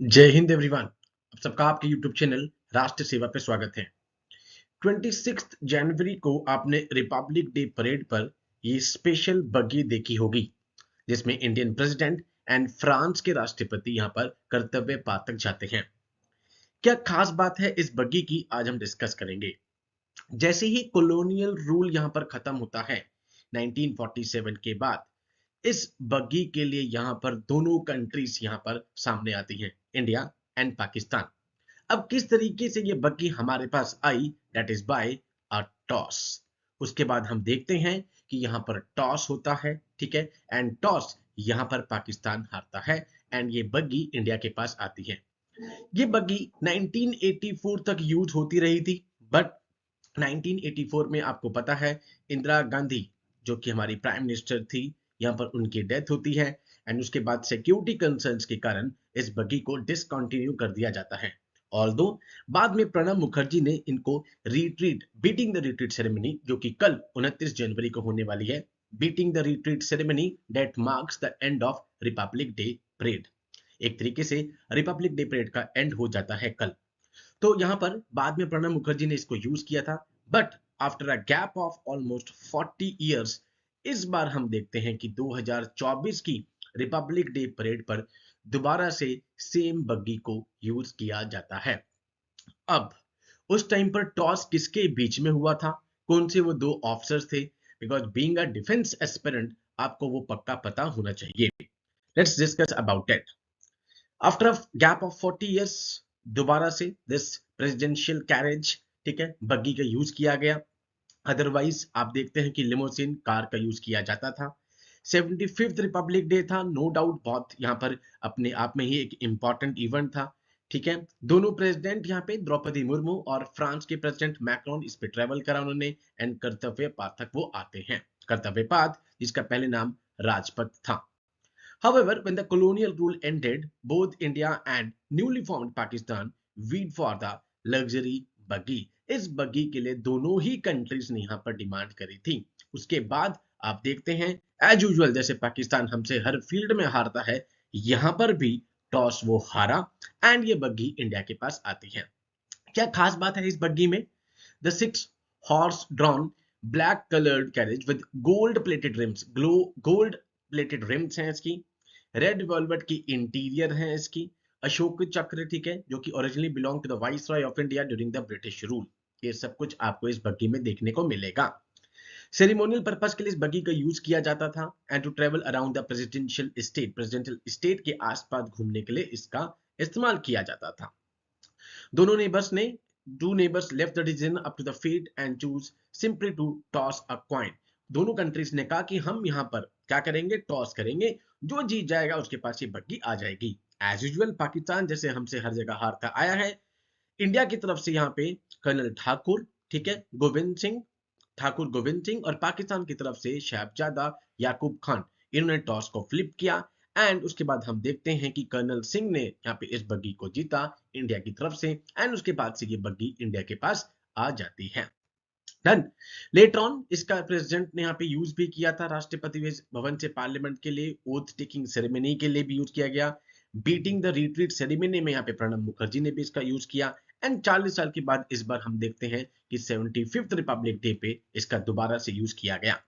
जय हिंद एवरीवन। आप सबका आपके यूट्यूब चैनल राष्ट्र सेवा पे स्वागत है। 26 जनवरी को आपने रिपब्लिक डे परेड पर ये स्पेशल बग्गी देखी होगी, जिसमें इंडियन प्रेसिडेंट एंड फ्रांस के राष्ट्रपति यहां पर कर्तव्य पातक जाते हैं। क्या खास बात है इस बग्गी की, आज हम डिस्कस करेंगे। जैसे ही कॉलोनियल रूल यहां पर खत्म होता है 1947 के बाद, इस बग्गी के लिए यहां पर दोनों कंट्रीज यहां पर सामने आती हैं, इंडिया एंड पाकिस्तान। अब किस तरीके से ये बग्गी हमारे पास आई, that is by a toss. उसके बाद हम देखते हैं कि यहाँ पर टॉस होता है, ठीक है, एंड टॉस यहाँ पर पाकिस्तान हारता है एंड ये बग्गी इंडिया के पास आती है। ये बग्गी 1984 तक यूज होती रही थी, बट 1984 में आपको पता है इंदिरा गांधी जो कि हमारी प्राइम मिनिस्टर थी, यहाँ पर उनकी डेथ होती है एंड उसके बाद सिक्योरिटी कंसर्न्स के कारण इस बग्गी को डिसकंटिन्यू कर दिया जाता है। ऑल्दो बाद में प्रणब मुखर्जी ने इनको retreat, beating the retreat ceremony, जो कि कल 29 जनवरी को होने वाली है, beating the retreat ceremony that marks the end of Republic Day parade. एक तरीके से रिपब्लिक डे परेड का एंड हो जाता है कल। तो यहाँ पर बाद में प्रणब मुखर्जी ने इसको यूज किया था, but after a gap of almost 40 years इस बार हम देखते हैं कि 2024 की रिपब्लिक डे परेड पर दोबारा से सेम बग्गी को यूज किया जाता है। अब उस टाइम पर टॉस किसके बीच में हुआ था, कौन से वो दो ऑफिसर्स थे, because being a defence aspirant आपको वो पक्का पता होना चाहिए। Let's discuss about it. After a gap of 40 years दोबारा से दिस प्रेसिडेंशियल कैरेज, ठीक है, बग्गी का यूज किया गया। अदरवाइज आप देखते हैं कि लिमोसिन कार का यूज किया जाता था। 75th रिपब्लिक डे था, नो डाउट बहुत यहाँ पर अपने आप में ही एक इंपॉर्टेंट इवेंट था, ठीक है। दोनों प्रेसिडेंट यहाँ पे द्रौपदी मुर्मू और फ्रांस के प्रेसिडेंट मैक्रोन इस पे ट्रेवल करा उन्होंने एंड कर्तव्य पाथक वो आते हैं, कर्तव्य पाथ जिसका पहले नाम राजपथ था। However, when the colonial rule ended, both India and newly formed Pakistan vied for the luxury buggy. इस बग्गी के लिए दोनों ही कंट्रीज ने यहाँ पर डिमांड करी थी। उसके बाद आप देखते हैं एज यूजुअल जैसे पाकिस्तान हमसे हर फील्ड में हारता है, यहाँ पर भी टॉस वो हारा एंड ये बग्गी इंडिया के पास आती है। क्या खास बात है इस बग्गी में? The 6 horse drawn black colored carriage with gold plated rims, glow gold plated RIMS हैं इसकी, रेड वेलवेट की इंटीरियर है इसकी, अशोक चक्र, ठीक है, जो कि originally belong to the viceroy of India during the British rule. ये सब कुछ आपको इस बग्गी में देखने को मिलेगा। सेरेमोनियल पर्पस के लिए इस बग्गी का यूज किया जाता था and to travel around the presidential state के आसपास घूमने के लिए इसका इस्तेमाल किया जाता था। दोनों नेबर्स ने two neighbours left the decision up to the fate and choose simply to toss a coin. दोनों कंट्रीज ने कहा कि हम यहाँ पर क्या करेंगे, टॉस करेंगे, जो जीत जाएगा उसके पास ये बग्गी आ जाएगी। एज यूजुअल पाकिस्तान जैसे हमसे हर जगह हारता आया है, इंडिया की तरफ से यहाँ पे कर्नल ठाकुर, ठीक है, गोविंद सिंह और पाकिस्तान की तरफ से शहबजादा याकूब खान, इन्होंने टॉस को फ्लिप किया एंड उसके बाद हम देखते हैं कि कर्नल सिंह ने यहाँ पे इस बग्गी को जीता इंडिया की तरफ से एंड उसके बाद से ये बग्गी इंडिया के पास आ जाती है। डन। लेटर ऑन इसका प्रेसिडेंट ने यहाँ पे यूज भी किया था, राष्ट्रपति भवन से पार्लियामेंट के लिए ओथ टेकिंग सेरेमनी के लिए भी यूज किया गया। बीटिंग द रिट्रीट सेरेमनी में यहाँ पे प्रणब मुखर्जी ने भी इसका यूज किया एंड 40 साल के बाद इस बार हम देखते हैं कि 75th रिपब्लिक डे पे इसका दोबारा से यूज किया गया।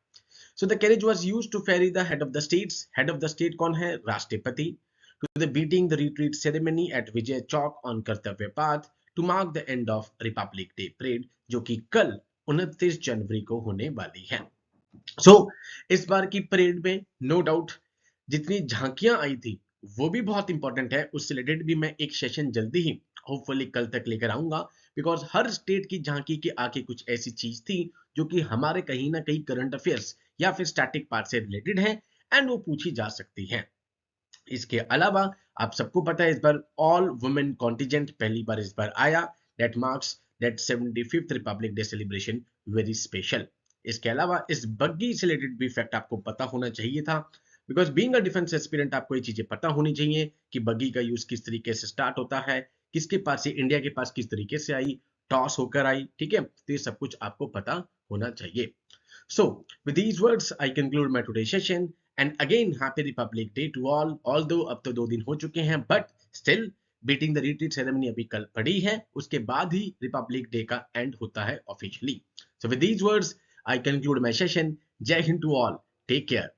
So the carriage was used to ferry the head of the states. Head of the state कौन है? राष्ट्रपति। To the beating the retreat ceremony at Vijay Chowk on Kartavya Path to mark the end of Republic Day parade, जो कि कल 29 जनवरी को होने वाली है। सो इस बार की परेड में नो डाउट जितनी झांकियां आई थी वो भी बहुत इंपॉर्टेंट है, उससे रिलेटेड भी मैं एक सेशन जल्दी ही होपफुली कल तक लेकर आऊंगा, बिकॉज हर स्टेट की झांकी के आगे कुछ ऐसी चीज थी जो कि हमारे कहीं ना कहीं करंट अफेयर्स या फिर स्टैटिक पार्ट से रिलेटेड है एंड वो पूछी जा सकती है। इसके अलावा आप सबको पता है इस बार ऑल वुमेन कॉन्टिजेंट पहली बार इस बार आया, that marks that 75th Republic day celebration very special. इसके अलावा इस बग्गी से रिलेटेड भी फैक्ट आपको पता होना चाहिए था, because being a defence aspirant आपको ये चीजें पता होनी चाहिए कि बग्गी का यूज किस तरीके से स्टार्ट होता है, किसके पास से, इंडिया के पास किस तरीके से आई, टॉस होकर आई, ठीक है, तो ये सब कुछ आपको पता होना चाहिए। So, with these words, I conclude my today's session. And again, Happy Republic Day to all. Although अब तो 2 दिन हो चुके हैं, but still beating the retreat ceremony अभी कल पड़ी है, उसके बाद ही रिपब्लिक डे का एंड होता है officially. So with these words I conclude my session. Jai Hind to all. Take care.